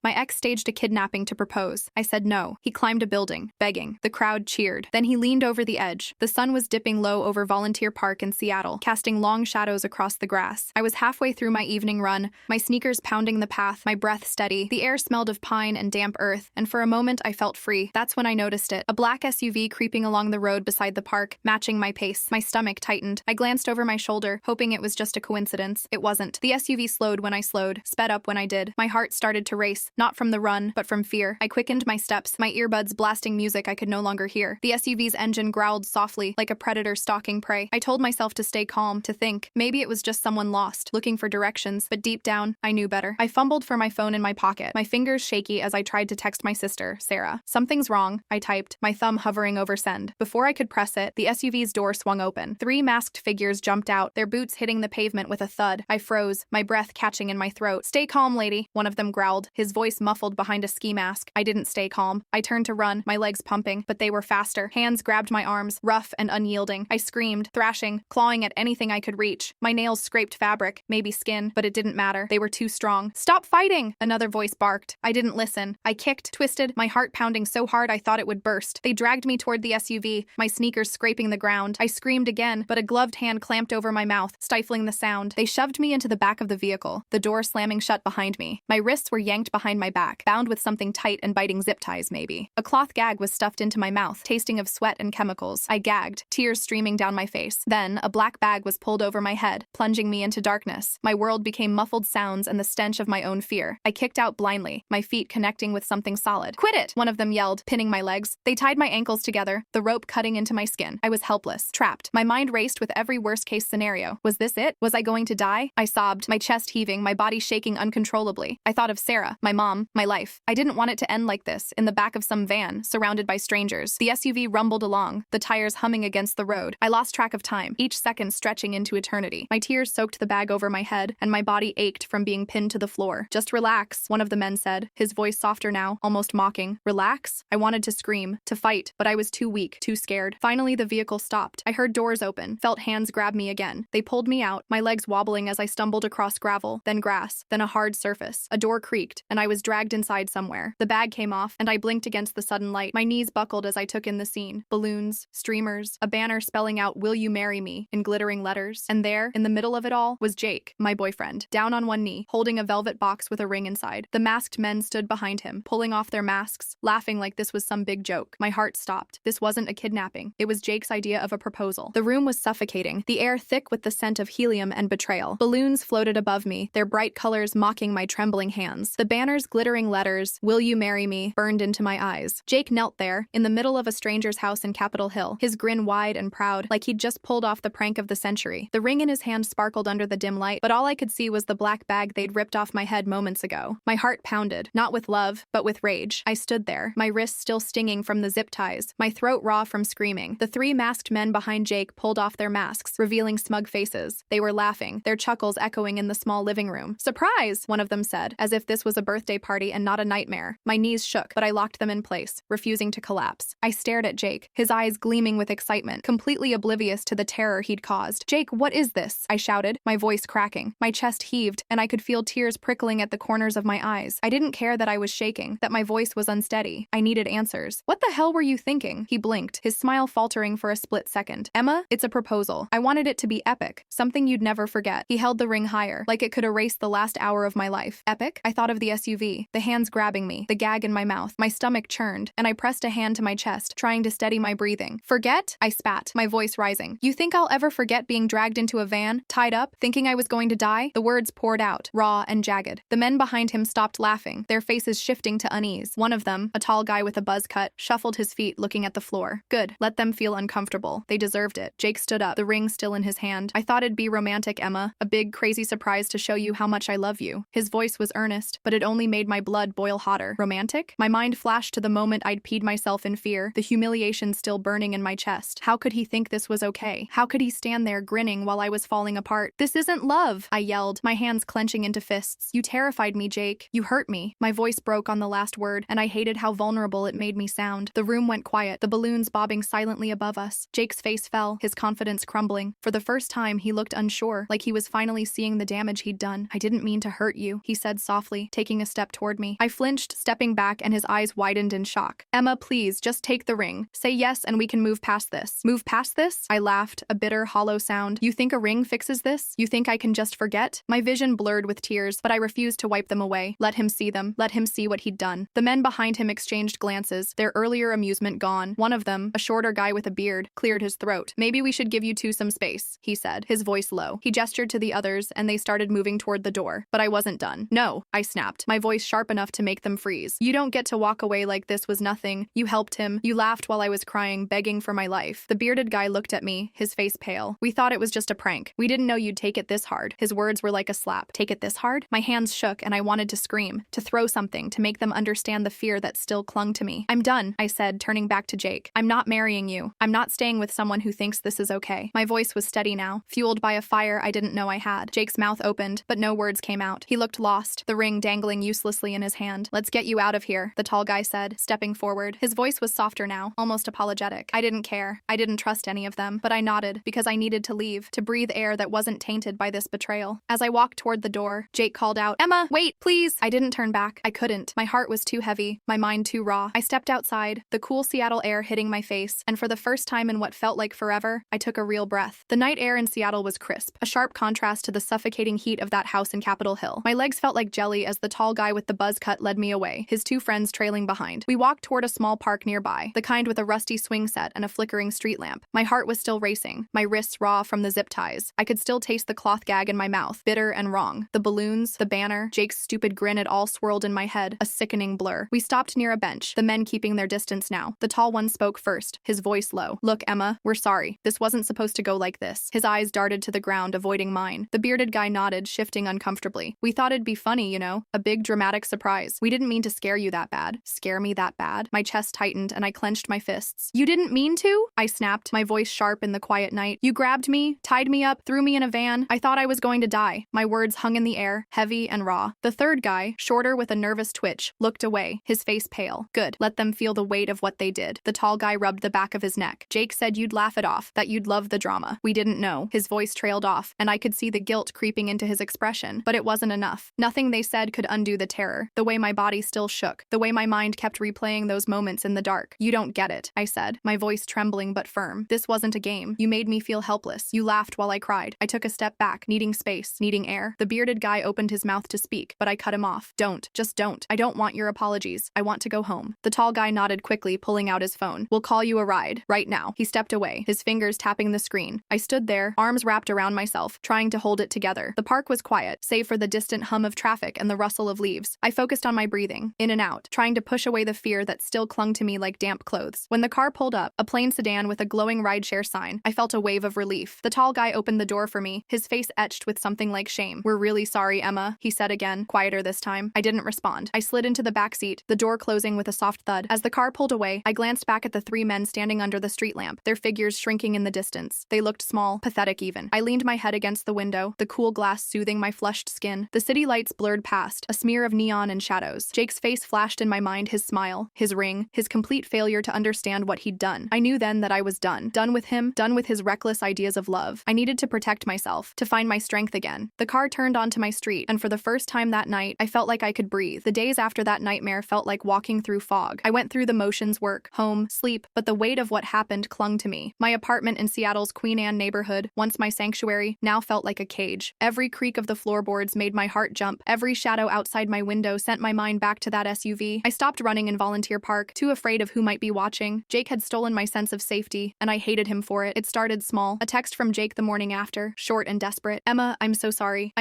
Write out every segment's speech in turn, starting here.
My ex staged a kidnapping to propose. I said no. He climbed a building, begging. The crowd cheered. Then he leaned over the edge. The sun was dipping low over Volunteer Park in Seattle, casting long shadows across the grass. I was halfway through my evening run, my sneakers pounding the path, my breath steady. The air smelled of pine and damp earth, and for a moment I felt free. That's when I noticed it. A black SUV creeping along the road beside the park, matching my pace. My stomach tightened. I glanced over my shoulder, hoping it was just a coincidence. It wasn't. The SUV slowed when I slowed, sped up when I did. My heart started to race, not from the run, but from fear. I quickened my steps, my earbuds blasting music I could no longer hear. The SUV's engine growled softly, like a predator stalking prey. I told myself to stay calm, to think. Maybe it was just someone lost, looking for directions, but deep down, I knew better. I fumbled for my phone in my pocket, my fingers shaky as I tried to text my sister, Sarah. Something's wrong, I typed, my thumb hovering over send. Before I could press it, the SUV's door swung open. 3 masked figures jumped out, their boots hitting the pavement with a thud. I froze, my breath catching in my throat. Stay calm, lady, one of them growled, his voice muffled behind a ski mask. I didn't stay calm. I turned to run, my legs pumping, but they were faster. Hands grabbed my arms, rough and unyielding. I screamed, thrashing, clawing at anything I could reach. My nails scraped fabric, maybe skin, but it didn't matter. They were too strong. Stop fighting! Another voice barked. I didn't listen. I kicked, twisted, my heart pounding so hard I thought it would burst. They dragged me toward the SUV, my sneakers scraping the ground. I screamed again, but a gloved hand clamped over my mouth, stifling the sound. They shoved me into the back of the vehicle, the door slamming shut behind me. My wrists were yanked behind my back, bound with something tight and biting zip ties maybe. A cloth gag was stuffed into my mouth, tasting of sweat and chemicals. I gagged, tears streaming down my face. Then, a black bag was pulled over my head, plunging me into darkness. My world became muffled sounds and the stench of my own fear. I kicked out blindly, my feet connecting with something solid. Quit it! One of them yelled, pinning my legs. They tied my ankles together, the rope cutting into my skin. I was helpless, trapped. My mind raced with every worst-case scenario. Was this it? Was I going to die? I sobbed, my chest heaving, my body shaking uncontrollably. I thought of Sarah, my mom, my life. I didn't want it to end like this, in the back of some van, surrounded by strangers. The SUV rumbled along, the tires humming against the road. I lost track of time, each second stretching into eternity. My tears soaked the bag over my head, and my body ached from being pinned to the floor. Just relax, one of the men said, his voice softer now, almost mocking. Relax? I wanted to scream, to fight, but I was too weak, too scared. Finally, the vehicle stopped. I heard doors open, felt hands grab me again. They pulled me out, my legs wobbling as I stumbled across gravel, then grass, then a hard surface. A door creaked, and I was dragged inside somewhere. The bag came off, and I blinked against the sudden light. My knees buckled as I took in the scene. Balloons, streamers, a banner spelling out, "Will you marry me?" in glittering letters. And there, in the middle of it all, was Jake, my boyfriend, down on one knee, holding a velvet box with a ring inside. The masked men stood behind him, pulling off their masks, laughing like this was some big joke. My heart stopped. This wasn't a kidnapping. It was Jake's idea of a proposal. The room was suffocating, the air thick with the scent of helium and betrayal. Balloons floated above me, their bright colors mocking my trembling hands. The banner's glittering letters, "Will you marry me?" burned into my eyes. Jake knelt there, in the middle of a stranger's house in Capitol Hill, his grin wide and proud, like he'd just pulled off the prank of the century. The ring in his hand sparkled under the dim light, but all I could see was the black bag they'd ripped off my head moments ago. My heart pounded, not with love, but with rage. I stood there, my wrists still stinging from the zip ties, my throat raw from screaming. The 3 masked men behind Jake pulled off their masks, revealing smug faces. They were laughing, their chuckles echoing in the small living room. "Surprise!" one of them said, as if this was a birthday party and not a nightmare. My knees shook, but I locked them in place, refusing to collapse. I stared at Jake, his eyes gleaming with excitement, completely oblivious to the terror he'd caused. "Jake, what is this?" I shouted, my voice cracking. My chest heaved, and I could feel tears prickling at the corners of my eyes. I didn't care that I was shaking, that my voice was unsteady. I needed answers. "What the hell were you thinking?" He blinked, his smile faltering for a split second. "Emma, it's a proposal. I wanted it to be epic, something you'd never forget." He held the ring higher, like it could erase the last hour of my life. Epic? I thought of the SUV, the hands grabbing me, the gag in my mouth. My stomach churned, and I pressed a hand to my chest, trying to steady my breathing. "Forget?" I spat, my voice rising. "You think I'll ever forget being dragged into a van, tied up, thinking I was going to die?" The words poured out, raw and jagged. The men behind him stopped laughing, their faces shifting to unease. One of them, a tall guy with a buzz cut, shuffled his feet, looking at the floor. Good. Let them feel uncomfortable. They deserved it. Jake stood up, the ring still in his hand. "I thought it'd be romantic, Emma. A big, crazy surprise to show you how much I love you." His voice was earnest, but it only made my blood boil hotter. Romantic? My mind flashed to the moment I'd peed myself in fear, the humiliation still burning in my chest. How could he think this was okay? How could he stand there grinning while I was falling apart? "This isn't love!" I yelled, my hands clenching into fists. "You terrified me, Jake. You hurt me." My voice broke on the last word, and I hated how vulnerable it made me sound. The room went quiet, the balloons bobbing silently above us. Jake's face fell, his confidence crumbling. For the first time, he looked unsure, like he was finally seeing the damage he'd done. "I didn't mean to hurt you," he said softly, taking a step step toward me. I flinched, stepping back, and his eyes widened in shock. Emma, please, just take the ring. Say yes and we can move past this. Move past this? I laughed, a bitter, hollow sound. You think a ring fixes this? You think I can just forget? My vision blurred with tears, but I refused to wipe them away. Let him see them. Let him see what he'd done. The men behind him exchanged glances, their earlier amusement gone. One of them, a shorter guy with a beard, cleared his throat. Maybe we should give you two some space, he said, his voice low. He gestured to the others, and they started moving toward the door. But I wasn't done. No, I snapped, my voice sharp enough to make them freeze. You don't get to walk away like this was nothing. You helped him. You laughed while I was crying, begging for my life. The bearded guy looked at me, his face pale. We thought it was just a prank. We didn't know you'd take it this hard. His words were like a slap. Take it this hard? My hands shook, and I wanted to scream, to throw something, to make them understand the fear that still clung to me. I'm done, I said, turning back to Jake. I'm not marrying you. I'm not staying with someone who thinks this is okay. My voice was steady now, fueled by a fire I didn't know I had. Jake's mouth opened, but no words came out. He looked lost, the ring dangling uselessly in his hand. Let's get you out of here, the tall guy said, stepping forward. His voice was softer now, almost apologetic. I didn't care. I didn't trust any of them, but I nodded because I needed to leave, to breathe air that wasn't tainted by this betrayal. As I walked toward the door, Jake called out, Emma, wait, please. I didn't turn back. I couldn't. My heart was too heavy, my mind too raw. I stepped outside, the cool Seattle air hitting my face, and for the first time in what felt like forever, I took a real breath. The night air in Seattle was crisp, a sharp contrast to the suffocating heat of that house in Capitol Hill. My legs felt like jelly as the tall guy with the buzz cut led me away, his two friends trailing behind. We walked toward a small park nearby, the kind with a rusty swing set and a flickering street lamp. My heart was still racing, my wrists raw from the zip ties. I could still taste the cloth gag in my mouth, bitter and wrong. The balloons, the banner, Jake's stupid grin, it all swirled in my head, a sickening blur. We stopped near a bench, the men keeping their distance now. The tall one spoke first, his voice low. Look, Emma, we're sorry. This wasn't supposed to go like this. His eyes darted to the ground, avoiding mine. The bearded guy nodded, shifting uncomfortably. We thought it'd be funny, you know, a big dramatic surprise. We didn't mean to scare you that bad. Scare me that bad? My chest tightened and I clenched my fists. You didn't mean to? I snapped, my voice sharp in the quiet night. You grabbed me, tied me up, threw me in a van. I thought I was going to die. My words hung in the air, heavy and raw. The third guy, shorter with a nervous twitch, looked away, his face pale. Good. Let them feel the weight of what they did. The tall guy rubbed the back of his neck. Jake said you'd laugh it off, that you'd love the drama. We didn't know. His voice trailed off, and I could see the guilt creeping into his expression, but it wasn't enough. Nothing they said could undo the terror, the way my body still shook, the way my mind kept replaying those moments in the dark. You don't get it, I said, my voice trembling but firm. This wasn't a game. You made me feel helpless. You laughed while I cried. I took a step back, needing space, needing air. The bearded guy opened his mouth to speak, but I cut him off. Don't. Just don't. I don't want your apologies. I want to go home. The tall guy nodded quickly, pulling out his phone. We'll call you a ride. Right now. He stepped away, his fingers tapping the screen. I stood there, arms wrapped around myself, trying to hold it together. The park was quiet, save for the distant hum of traffic and the rustle of leaves. I focused on my breathing, in and out, trying to push away the fear that still clung to me like damp clothes. When the car pulled up, a plain sedan with a glowing rideshare sign, I felt a wave of relief. The tall guy opened the door for me, his face etched with something like shame. We're really sorry, Emma, he said again, quieter this time. I didn't respond. I slid into the back seat, the door closing with a soft thud. As the car pulled away, I glanced back at the three men standing under the street lamp, their figures shrinking in the distance. They looked small, pathetic even. I leaned my head against the window, the cool glass soothing my flushed skin. The city lights blurred past, a smear of neon and shadows. Jake's face flashed in my mind, his smile, his ring, his complete failure to understand what he'd done. I knew then that I was done. Done with him, done with his reckless ideas of love. I needed to protect myself, to find my strength again. The car turned onto my street, and for the first time that night, I felt like I could breathe. The days after that nightmare felt like walking through fog. I went through the motions, work, home, sleep, but the weight of what happened clung to me. My apartment in Seattle's Queen Anne neighborhood, once my sanctuary, now felt like a cage. Every creak of the floorboards made my heart jump. Every shadow outside my window sent my mind back to that SUV. I stopped running in Volunteer Park, too afraid of who might be watching. Jake had stolen my sense of safety, and I hated him for it. It started small. A text from Jake the morning after, short and desperate. Emma, I'm so sorry.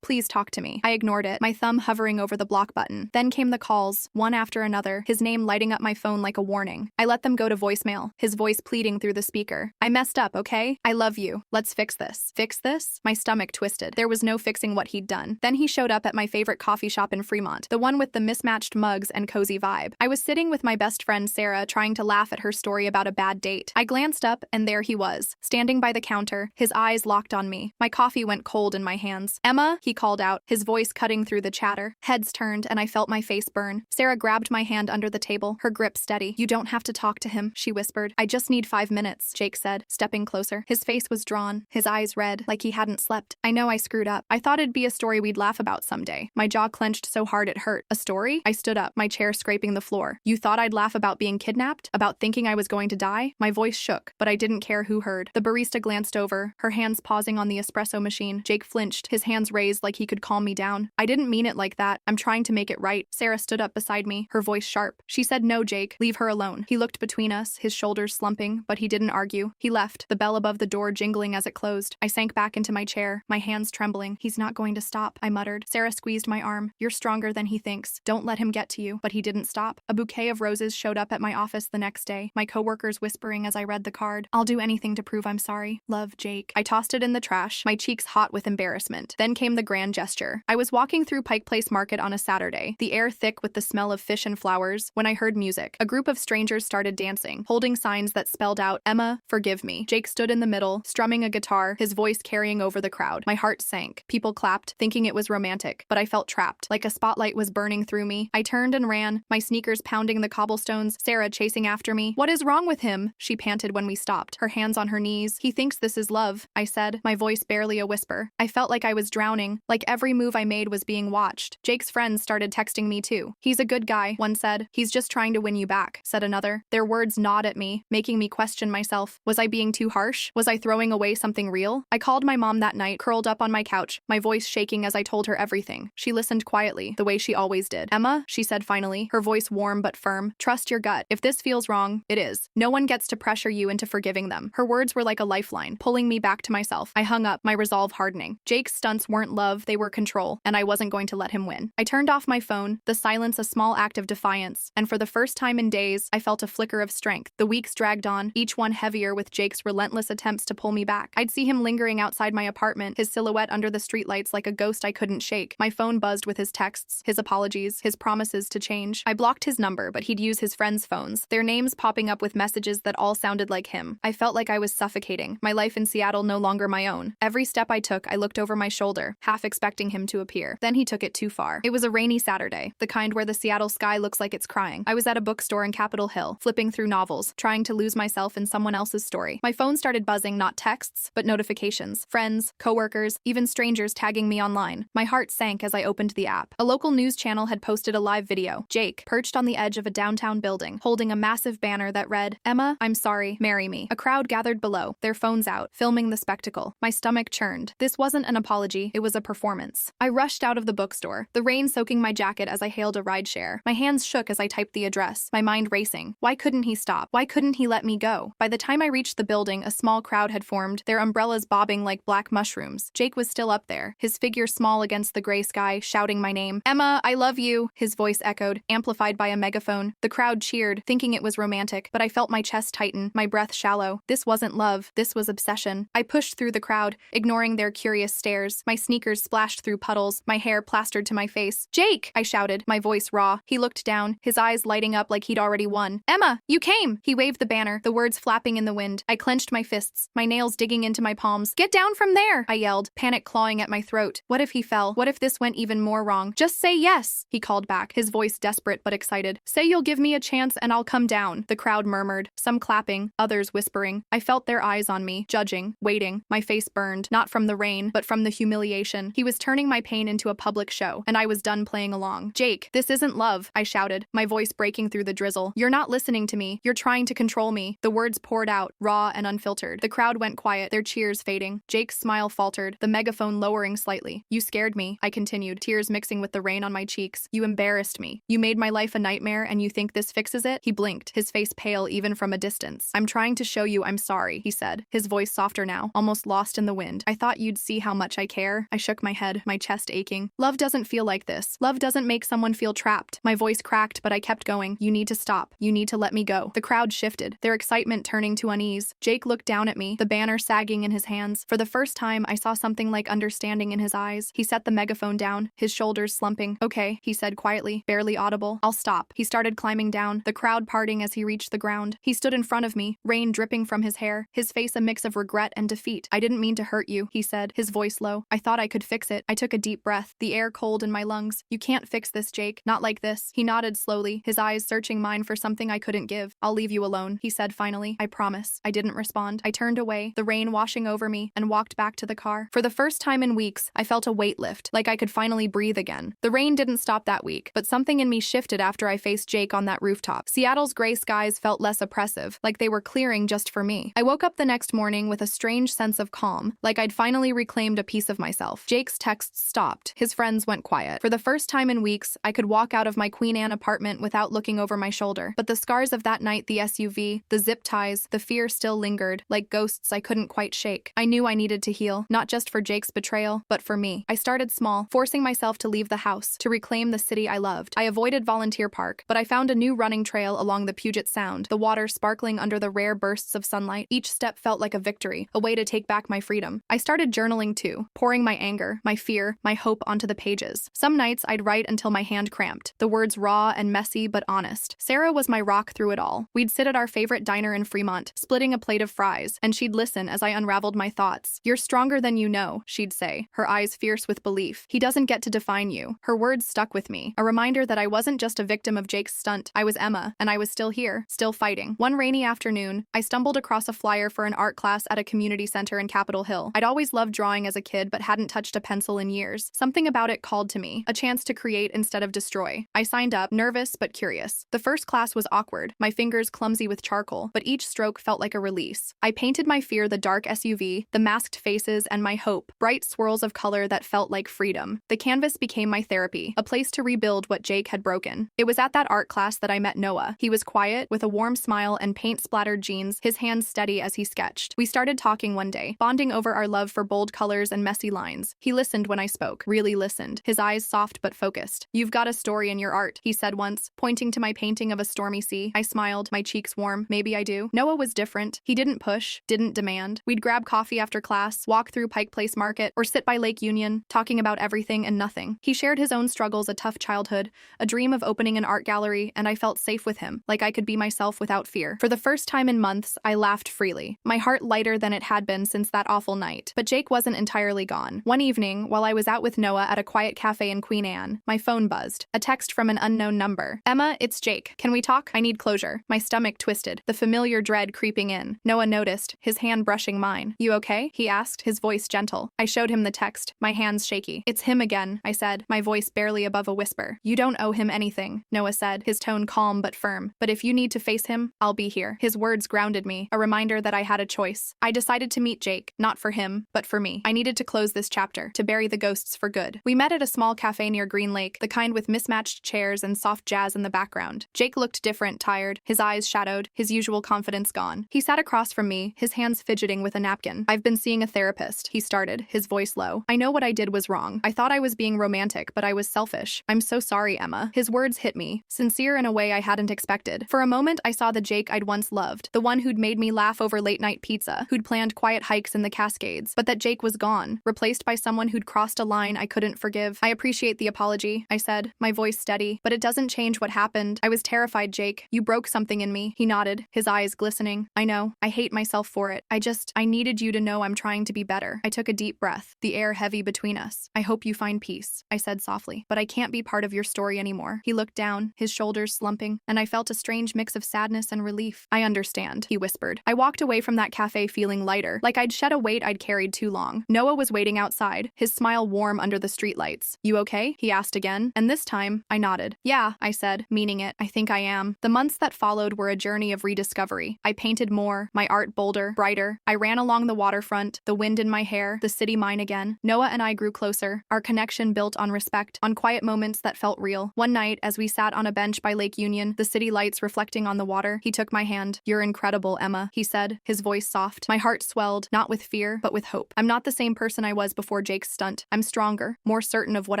Please talk to me. I ignored it, my thumb hovering over the block button. Then came the calls, one after another, his name lighting up my phone like a warning. I let them go to voicemail, his voice pleading through the speaker. I messed up, okay? I love you. Let's fix this. Fix this? My stomach twisted. There was no fixing what he'd done. Then he showed up at my favorite coffee shop in Fremont, the one with the mismatched mugs and cozy vibe. I was sitting with my best friend Sarah, trying to laugh at her story about a bad date. I glanced up, and there he was, standing by the counter, his eyes locked on me. My coffee went cold in my hands. Emma, he called out, his voice cutting through the chatter. Heads turned, and I felt my face burn. Sarah grabbed my hand under the table, her grip steady. You don't have to talk to him, she whispered. I just need 5 minutes, Jake said, stepping closer. His face was drawn, his eyes red, like he hadn't slept. I know I screwed up. I thought it'd be a story we'd laugh about someday. My jaw clenched clenched so hard it hurt. A story? I stood up, my chair scraping the floor. You thought I'd laugh about being kidnapped? About thinking I was going to die? My voice shook, but I didn't care who heard. The barista glanced over, her hands pausing on the espresso machine. Jake flinched, his hands raised like he could calm me down. I didn't mean it like that. I'm trying to make it right. Sarah stood up beside me, her voice sharp. She said, no, Jake, leave her alone. He looked between us, his shoulders slumping, but he didn't argue. He left, the bell above the door jingling as it closed. I sank back into my chair, my hands trembling. He's not going to stop, I muttered. Sarah squeezed my arm. You're stronger than he thinks. Don't let him get to you. But he didn't stop. A bouquet of roses showed up at my office the next day, my coworkers whispering as I read the card. I'll do anything to prove I'm sorry. Love, Jake. I tossed it in the trash, my cheeks hot with embarrassment. Then came the grand gesture. I was walking through Pike Place Market on a Saturday, the air thick with the smell of fish and flowers, when I heard music. A group of strangers started dancing, holding signs that spelled out, Emma, forgive me. Jake stood in the middle, strumming a guitar, his voice carrying over the crowd. My heart sank. People clapped, thinking it was romantic, but I felt trapped, like a spotlight was burning through me. I turned and ran, my sneakers pounding the cobblestones, Sarah chasing after me. What is wrong with him? She panted when we stopped, her hands on her knees. He thinks this is love, I said, my voice barely a whisper. I felt like I was drowning, like every move I made was being watched. Jake's friends started texting me too. He's a good guy, one said. He's just trying to win you back, said another. Their words gnawed at me, making me question myself. Was I being too harsh? Was I throwing away something real? I called my mom that night, curled up on my couch, my voice shaking as I told her everything. She listened quietly, the way she always did. Emma, she said finally, her voice warm but firm, trust your gut. If this feels wrong, it is. No one gets to pressure you into forgiving them. Her words were like a lifeline, pulling me back to myself. I hung up, my resolve hardening. Jake's stunts weren't love, they were control, and I wasn't going to let him win. I turned off my phone, the silence a small act of defiance, and for the first time in days, I felt a flicker of strength. The weeks dragged on, each one heavier with Jake's relentless attempts to pull me back. I'd see him lingering outside my apartment, his silhouette under the streetlights like a ghost I couldn't shake. My phone buzzed with his texts, his apologies, his promises to change. I blocked his number, but he'd use his friends' phones, their names popping up with messages that all sounded like him. I felt like I was suffocating, my life in Seattle no longer my own. Every step I took, I looked over my shoulder, half expecting him to appear. Then he took it too far. It was a rainy Saturday, the kind where the Seattle sky looks like it's crying. I was at a bookstore in Capitol Hill, flipping through novels, trying to lose myself in someone else's story. My phone started buzzing, not texts, but notifications. Friends, coworkers, even strangers tagging me online. My heart sank as I opened the app. A local news channel had posted a live video. Jake, perched on the edge of a downtown building, holding a massive banner that read, Emma, I'm sorry, marry me. A crowd gathered below, their phones out, filming the spectacle. My stomach churned. This wasn't an apology, it was a performance. I rushed out of the bookstore, the rain soaking my jacket as I hailed a rideshare. My hands shook as I typed the address, my mind racing. Why couldn't he stop? Why couldn't he let me go? By the time I reached the building, a small crowd had formed, their umbrellas bobbing like black mushrooms. Jake was still up there, his figure small against the gray sky, shouting my name. Emma, I love you, his voice echoed, amplified by a megaphone. The crowd cheered, thinking it was romantic, but I felt my chest tighten, my breath shallow. This wasn't love, this was obsession. I pushed through the crowd, ignoring their curious stares. My sneakers splashed through puddles, my hair plastered to my face. Jake, I shouted, my voice raw. He looked down, his eyes lighting up like he'd already won. Emma, you came! He waved the banner, the words flapping in the wind. I clenched my fists, my nails digging into my palms. Get down from there, I yelled, panic clawing at my throat. What if he fell? What if this went even more wrong? Just say yes, he called back, his voice desperate but excited. Say you'll give me a chance and I'll come down. The crowd murmured, some clapping, others whispering. I felt their eyes on me, judging, waiting. My face burned, not from the rain, but from the humiliation. He was turning my pain into a public show, and I was done playing along. Jake, this isn't love, I shouted, my voice breaking through the drizzle. You're not listening to me. You're trying to control me. The words poured out, raw and unfiltered. The crowd went quiet, their cheers fading. Jake's smile faltered, the megaphone lowering slightly. You scared me, I continued, tears mixing with the rain on my cheeks. You embarrassed me. You made my life a nightmare and you think this fixes it? He blinked, his face pale even from a distance. I'm trying to show you I'm sorry, he said, his voice softer now, almost lost in the wind. I thought you'd see how much I care. I shook my head, my chest aching. Love doesn't feel like this. Love doesn't make someone feel trapped. My voice cracked, but I kept going. You need to stop. You need to let me go. The crowd shifted, their excitement turning to unease. Jake looked down at me, the banner sagging in his hands. For the first time, I saw something like understanding in his eyes. He set the megaphone down, his shoulders slumping. Okay, he said quietly, barely audible. I'll stop. He started climbing down, the crowd parting as he reached the ground. He stood in front of me, rain dripping from his hair, his face a mix of regret and defeat. I didn't mean to hurt you, he said, his voice low. I thought I could fix it. I took a deep breath, the air cold in my lungs. You can't fix this, Jake. Not like this. He nodded slowly, his eyes searching mine for something I couldn't give. I'll leave you alone, he said finally. I promise. I didn't respond. I turned away, the rain washing over me, and walked back to the car. For the first time in weeks, I felt a weight lift, like I could finally breathe breathe again. The rain didn't stop that week, but something in me shifted after I faced Jake on that rooftop. Seattle's gray skies felt less oppressive, like they were clearing just for me. I woke up the next morning with a strange sense of calm, like I'd finally reclaimed a piece of myself. Jake's texts stopped. His friends went quiet. For the first time in weeks, I could walk out of my Queen Anne apartment without looking over my shoulder. But the scars of that night, the SUV, the zip ties, the fear still lingered, like ghosts I couldn't quite shake. I knew I needed to heal, not just for Jake's betrayal, but for me. I started small, forcing myself to leave the house, to reclaim the city I loved. I avoided Volunteer Park, but I found a new running trail along the Puget Sound, the water sparkling under the rare bursts of sunlight. Each step felt like a victory, a way to take back my freedom. I started journaling too, pouring my anger, my fear, my hope onto the pages. Some nights I'd write until my hand cramped, the words raw and messy but honest. Sarah was my rock through it all. We'd sit at our favorite diner in Fremont, splitting a plate of fries, and she'd listen as I unraveled my thoughts. "You're stronger than you know," she'd say, her eyes fierce with belief. "He doesn't get to define you." Her words stuck with me, a reminder that I wasn't just a victim of Jake's stunt. I was Emma, and I was still here, still fighting. One rainy afternoon, I stumbled across a flyer for an art class at a community center in Capitol Hill. I'd always loved drawing as a kid, but hadn't touched a pencil in years. Something about it called to me, a chance to create instead of destroy. I signed up, nervous but curious. The first class was awkward, my fingers clumsy with charcoal, but each stroke felt like a release. I painted my fear, the dark SUV, the masked faces, and my hope, bright swirls of color that felt like freedom. The canvas became my therapy, a place to rebuild what Jake had broken. It was at that art class that I met Noah. He was quiet, with a warm smile and paint-splattered jeans, his hands steady as he sketched. We started talking one day, bonding over our love for bold colors and messy lines. He listened when I spoke, really listened, his eyes soft but focused. "You've got a story in your art," he said once, pointing to my painting of a stormy sea. I smiled, my cheeks warm. Maybe I do. Noah was different. He didn't push, didn't demand. We'd grab coffee after class, walk through Pike Place Market, or sit by Lake Union, talking about everything and nothing. He shared his own struggles, a tough childhood, a dream of opening an art gallery, and I felt safe with him, like I could be myself without fear. For the first time in months, I laughed freely, my heart lighter than it had been since that awful night. But Jake wasn't entirely gone. One evening, while I was out with Noah at a quiet cafe in Queen Anne, my phone buzzed. A text from an unknown number. "Emma, it's Jake. Can we talk? I need closure." My stomach twisted, the familiar dread creeping in. Noah noticed, his hand brushing mine. "You okay?" he asked, his voice gentle. I showed him the text, my hands shaky. "It's him again," I said, my voice barely above a whisper. "You don't owe him anything," Noah said, his tone calm but firm. "But if you need to face him, I'll be here." His words grounded me, a reminder that I had a choice. I decided to meet Jake, not for him, but for me. I needed to close this chapter, to bury the ghosts for good. We met at a small cafe near Green Lake, the kind with mismatched chairs and soft jazz in the background. Jake looked different, tired, his eyes shadowed, his usual confidence gone. He sat across from me, his hands fidgeting with a napkin. "I've been seeing a therapist," he started, his voice low. "I know what I did was wrong. I thought I was being romantic, but I was selfish. I'm so sorry, Emma." His words hit me, sincere in a way I hadn't expected. For a moment, I saw the Jake I'd once loved, the one who'd made me laugh over late-night pizza, who'd planned quiet hikes in the Cascades. But that Jake was gone, replaced by someone who'd crossed a line I couldn't forgive. "I appreciate the apology," I said, my voice steady, "but it doesn't change what happened. I was terrified, Jake. You broke something in me." He nodded, his eyes glistening. "I know. I hate myself for it. I needed you to know I'm trying to be better." I took a deep breath, the air heavy between us. "I hope you find peace," I said softly, "but I can't be part of your story anymore." He looked down, his shoulders slumping, and I felt a strange mix of sadness and relief. "I understand," he whispered. I walked away from that cafe feeling lighter, like I'd shed a weight I'd carried too long. Noah was waiting outside, his smile warm under the streetlights. "You okay?" he asked again, and this time, I nodded. "Yeah," I said, meaning it. "I think I am." The months that followed were a journey of rediscovery. I painted more, my art bolder, brighter. I ran along the waterfront, the wind in my hair, the city mine again. Noah and I grew closer, our connection built on respect, on quiet moments that felt real. One night, as we sat on a bench by Lake Union, the city lights reflecting on the water, he took my hand. "You're incredible, Emma," he said, his voice soft. My heart swelled, not with fear, but with hope. I'm not the same person I was before Jake's stunt. I'm stronger, more certain of what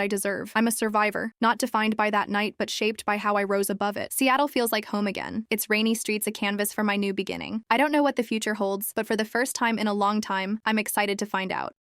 I deserve. I'm a survivor, not defined by that night, but shaped by how I rose above it. Seattle feels like home again. Its rainy streets a canvas for my new beginning. I don't know what the future holds, but for the first time in a long time, I'm excited to find out.